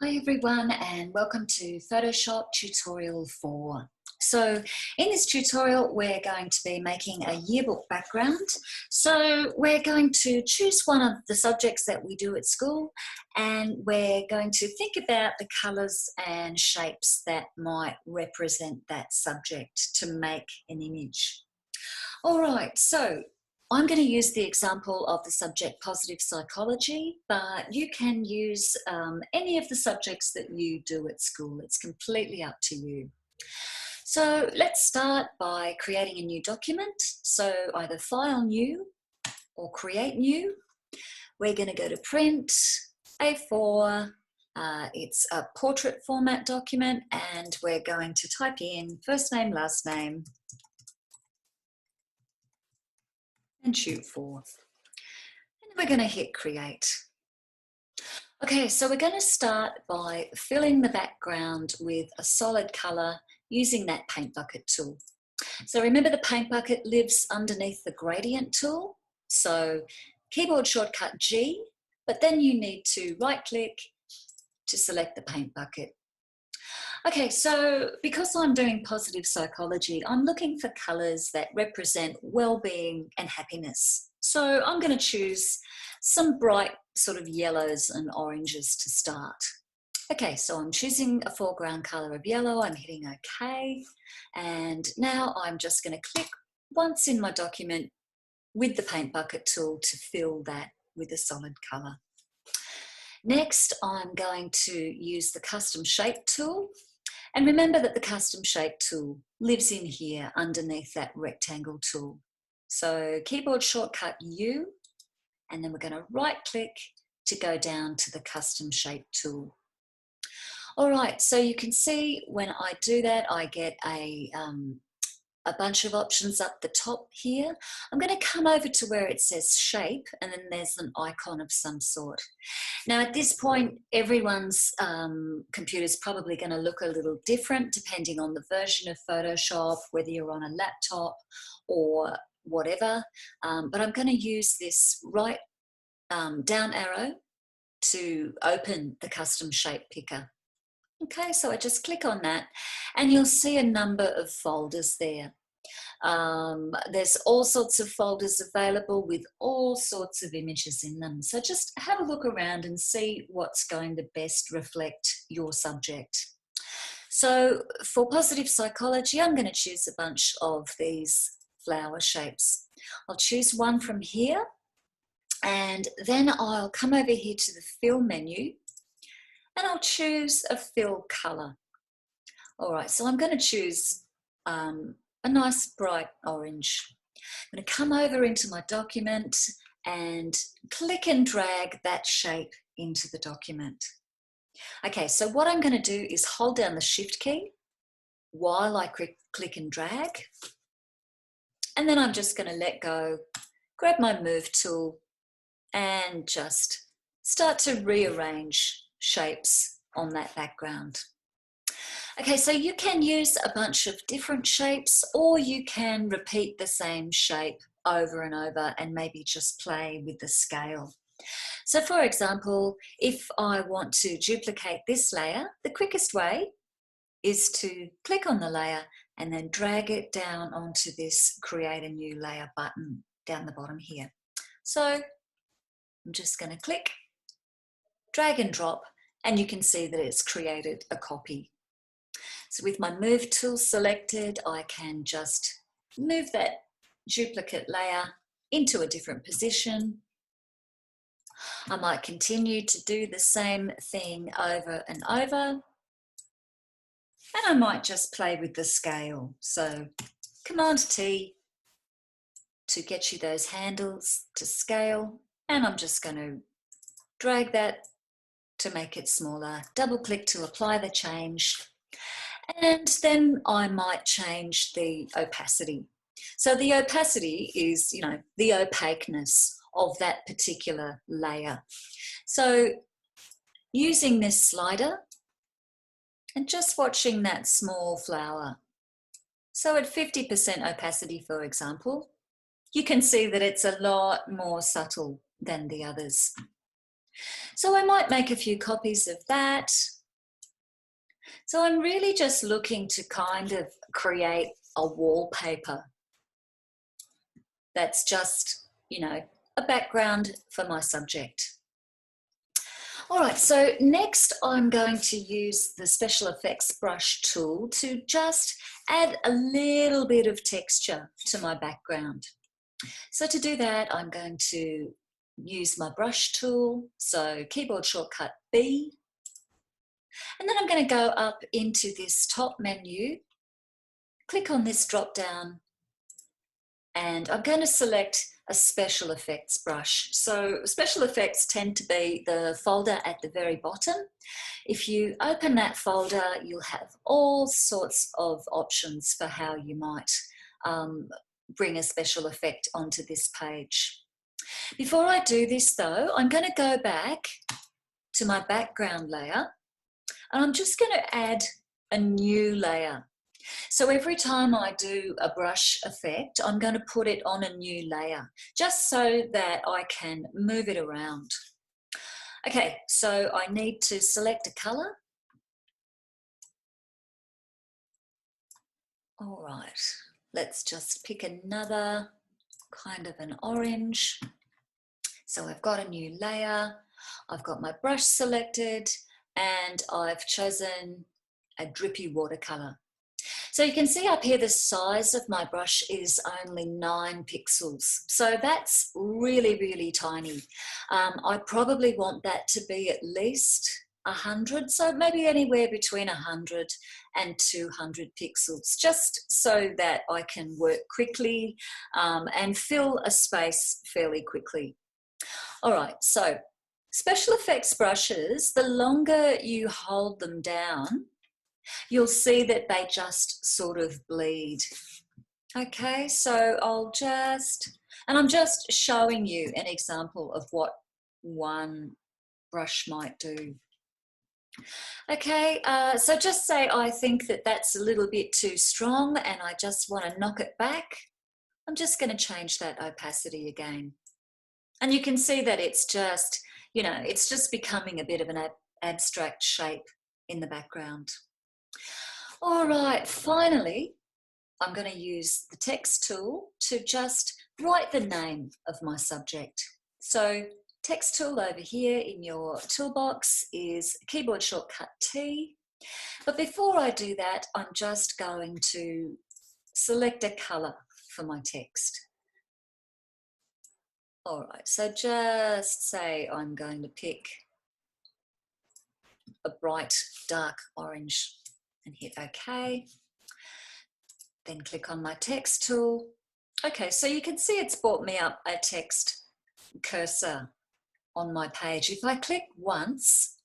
Hi everyone and welcome to Photoshop tutorial 4. So in this tutorial we're going to be making a yearbook background. So we're going to choose one of the subjects that we do at school and we're going to think about the colours and shapes that might represent that subject to make an image. Alright, so I'm going to use the example of the subject positive psychology, but you can use any of the subjects that you do at school. It's completely up to you. So let's start by creating a new document. So either File New or Create New. We're going to go to Print, A4. It's a portrait format document and we're going to type in first name, last name, and shoot for. And we're going to hit create. Okay, so we're going to start by filling the background with a solid colour using that paint bucket tool. So remember the paint bucket lives underneath the gradient tool. So keyboard shortcut G, but then you need to right click to select the paint bucket. Okay, so because I'm doing positive psychology, I'm looking for colours that represent well-being and happiness. So I'm going to choose some bright sort of yellows and oranges to start. Okay, so I'm choosing a foreground colour of yellow, I'm hitting OK, and now I'm just going to click once in my document with the paint bucket tool to fill that with a solid colour. Next, I'm going to use the custom shape tool. And remember that the custom shape tool lives in here underneath that rectangle tool. So keyboard shortcut U, and then we're going to right click to go down to the custom shape tool. All right, so you can see when I do that, I get a bunch of options up the top here. I'm going to come over to where it says shape and then there's an icon of some sort. Now at this point everyone's computer is probably going to look a little different depending on the version of Photoshop, whether you're on a laptop or whatever, but I'm going to use this right down arrow to open the custom shape picker. Okay, so I just click on that and you'll see a number of folders there. There's all sorts of folders available with all sorts of images in them. So just have a look around and see what's going to best reflect your subject. So for positive psychology, I'm going to choose a bunch of these flower shapes. I'll choose one from here and then I'll come over here to the fill menu and I'll choose a fill colour. All right, so I'm going to choose a nice bright orange. I'm going to come over into my document and click and drag that shape into the document. Okay, so what I'm going to do is hold down the Shift key while I click and drag, and then I'm just going to let go, grab my Move tool and just start to rearrange shapes on that background. Okay, so you can use a bunch of different shapes or you can repeat the same shape over and over and maybe just play with the scale. So for example, if I want to duplicate this layer, the quickest way is to click on the layer and then drag it down onto this Create a New Layer button down the bottom here. So I'm just going to click, drag and drop, and you can see that it's created a copy. So with my Move tool selected, I can just move that duplicate layer into a different position. I might continue to do the same thing over and over. And I might just play with the scale. So Command T to get you those handles to scale. And I'm just going to drag that to make it smaller. Double click to apply the change. And then I might change the opacity. So the opacity is, the opaqueness of that particular layer. So using this slider and just watching that small flower. So at 50% opacity, for example, you can see that it's a lot more subtle than the others. So I might make a few copies of that. So I'm really just looking to kind of create a wallpaper that's just, you know, a background for my subject. All right, so next I'm going to use the Special Effects brush tool to just add a little bit of texture to my background. So to do that, I'm going to use my brush tool, so keyboard shortcut B, and then I'm going to go up into this top menu, click on this drop down, and I'm going to select a special effects brush. So special effects tend to be the folder at the very bottom. If you open that folder, you'll have all sorts of options for how you might bring a special effect onto this page. Before I do this though, I'm going to go back to my background layer and I'm just going to add a new layer. So every time I do a brush effect, I'm going to put it on a new layer, just so that I can move it around. Okay, so I need to select a color. All right, let's just pick another kind of an orange. So I've got a new layer, I've got my brush selected, and I've chosen a drippy watercolor. So you can see up here the size of my brush is only 9 pixels. So that's really, really tiny. I probably want that to be at least 100, so maybe anywhere between 100 and 200 pixels, just so that I can work quickly and fill a space fairly quickly. All right, so special effects brushes, the longer you hold them down, you'll see that they just sort of bleed. Okay, so I'm just showing you an example of what one brush might do. Okay, so just say I think that that's a little bit too strong and I just want to knock it back. I'm just going to change that opacity again. And you can see that it's just, you know, it's just becoming a bit of an abstract shape in the background. All right, finally, I'm going to use the text tool to just write the name of my subject. So text tool over here in your toolbox is keyboard shortcut T. But before I do that, I'm just going to select a color for my text. All right, so just say I'm going to pick a bright dark orange and hit OK. Then click on my text tool. Okay, so you can see it's brought me up a text cursor on my page. If I click once,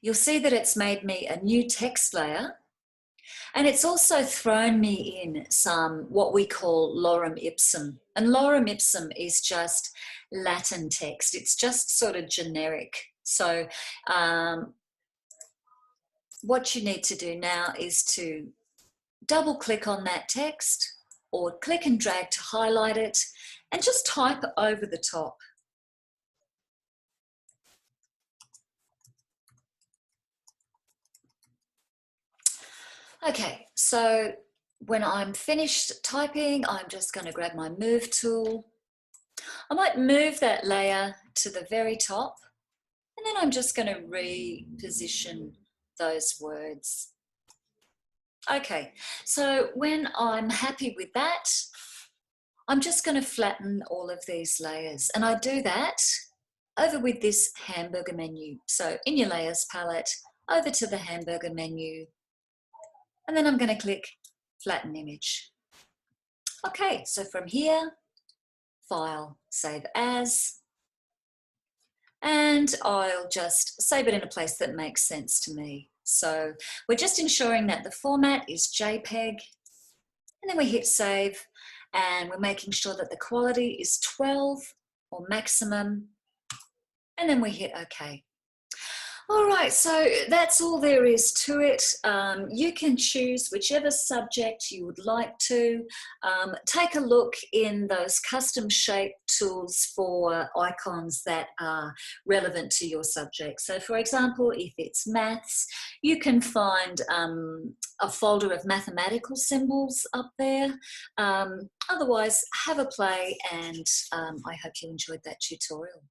you'll see that it's made me a new text layer, and it's also thrown me in some what we call lorem ipsum. And lorem ipsum is just Latin text. It's just sort of generic. So what you need to do now is to double click on that text or click and drag to highlight it and just type over the top. Okay, so when I'm finished typing, I'm just going to grab my move tool. I might move that layer to the very top, and then I'm just going to reposition those words. Okay, so when I'm happy with that, I'm just going to flatten all of these layers, and I do that over with this hamburger menu. So in your layers palette, over to the hamburger menu, and then I'm going to click flatten image. Okay, so from here, file, save as, and I'll just save it in a place that makes sense to me. So we're just ensuring that the format is JPEG, and then we hit save, and we're making sure that the quality is 12 or maximum, and then we hit OK. All right, so that's all there is to it. You can choose whichever subject you would like to. Take a look in those custom shape tools for icons that are relevant to your subject. So for example, if it's maths, you can find a folder of mathematical symbols up there. Otherwise, have a play, and I hope you enjoyed that tutorial.